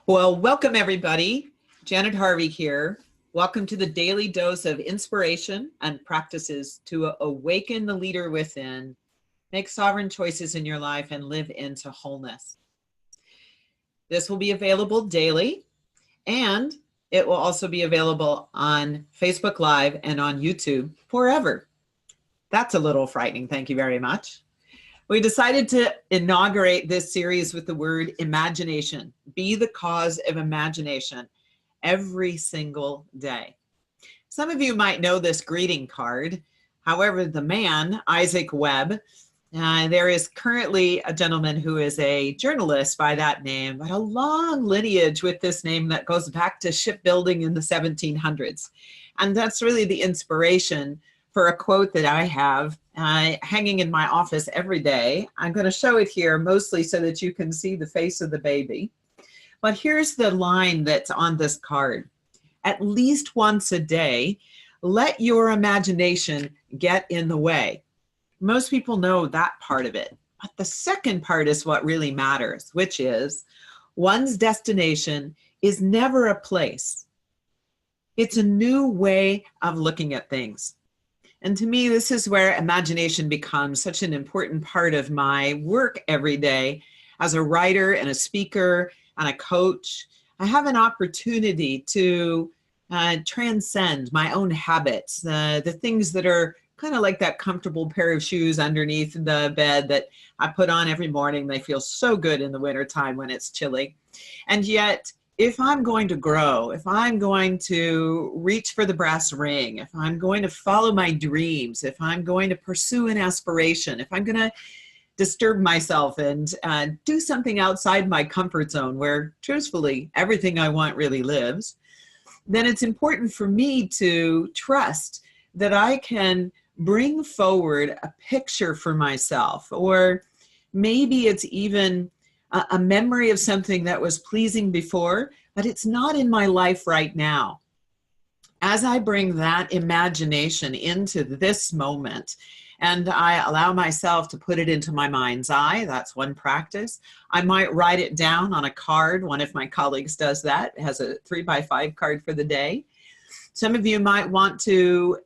Well, welcome everybody. Janet Harvey here. Welcome to the daily dose of inspiration and practices to awaken the leader within, make sovereign choices in your life, and live into wholeness. This will be available daily, and it will also be available on Facebook Live and on YouTube forever. That's a little frightening. Thank you very much. We decided to inaugurate this series with the word imagination. Be the cause of imagination every single day. Some of you might know this greeting card. However, the man, Isaac Webb, there is currently a gentleman who is a journalist by that name, but a long lineage with this name that goes back to shipbuilding in the 1700s. And that's really the inspiration for a quote that I have hanging in my office every day. I'm going to show it here mostly so that you can see the face of the baby. But here's the line that's on this card. At least once a day, let your imagination get in the way. Most people know that part of it. But the second part is what really matters, which is one's destination is never a place. It's a new way of looking at things. And to me, this is where imagination becomes such an important part of my work every day. As a writer and a speaker and a coach, I have an opportunity to transcend my own habits, the things that are kind of like that comfortable pair of shoes underneath the bed that I put on every morning. They feel so good in the wintertime when it's chilly. And yet, if I'm going to grow, if I'm going to reach for the brass ring, if I'm going to follow my dreams, if I'm going to pursue an aspiration, if I'm going to disturb myself and do something outside my comfort zone where, truthfully, everything I want really lives, then it's important for me to trust that I can bring forward a picture for myself, or maybe it's even a memory of something that was pleasing before, but it's not in my life right now. As I bring that imagination into this moment and I allow myself to put it into my mind's eye, that's one practice. I might write it down on a card. One of my colleagues does that, it has a 3x5 card for the day. Some of you might want to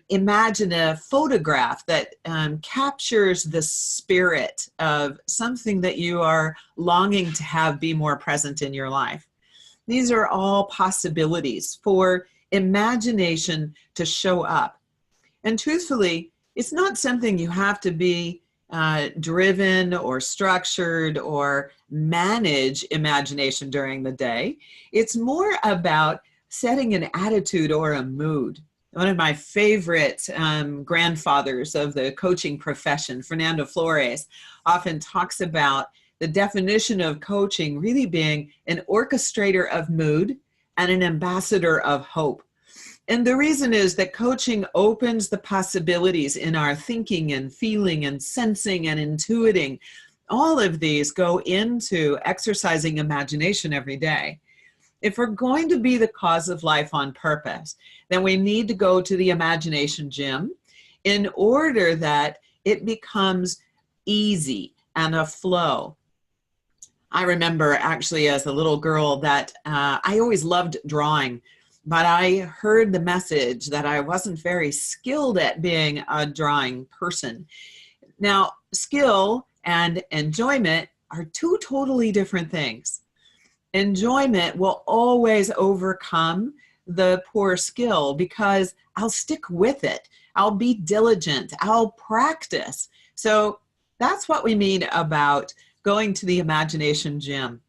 imagine a photograph that captures the spirit of something that you are longing to have be more present in your life. These are all possibilities for imagination to show up. And truthfully, it's not something you have to be driven or structured or manage imagination during the day. It's more about setting an attitude or a mood. One of my favorite grandfathers of the coaching profession, Fernando Flores, often talks about the definition of coaching really being an orchestrator of mood and an ambassador of hope. And the reason is that coaching opens the possibilities in our thinking and feeling and sensing and intuiting. All of these go into exercising imagination every day. If we're going to be the cause of life on purpose, then we need to go to the imagination gym in order that it becomes easy and a flow. I remember actually as a little girl that I always loved drawing, but I heard the message that I wasn't very skilled at being a drawing person. Now, skill and enjoyment are two totally different things. Enjoyment will always overcome the poor skill because I'll stick with it. I'll be diligent. I'll practice. So that's what we mean about going to the imagination gym.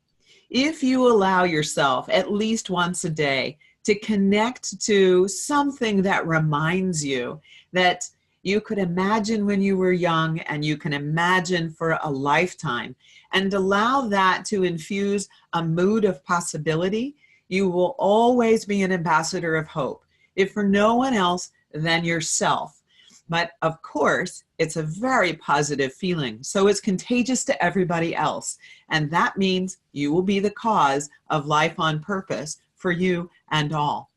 If you allow yourself at least once a day to connect to something that reminds you that you could imagine when you were young and you can imagine for a lifetime, and allow that to infuse a mood of possibility, you will always be an ambassador of hope, if for no one else than yourself. But of course, it's a very positive feeling, so it's contagious to everybody else. And that means you will be the cause of life on purpose for you and all.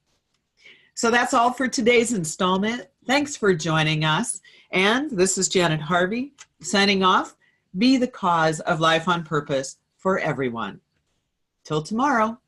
So that's all for today's installment. Thanks for joining us. And this is Janet Harvey signing off. Be the cause of life on purpose for everyone. Till tomorrow.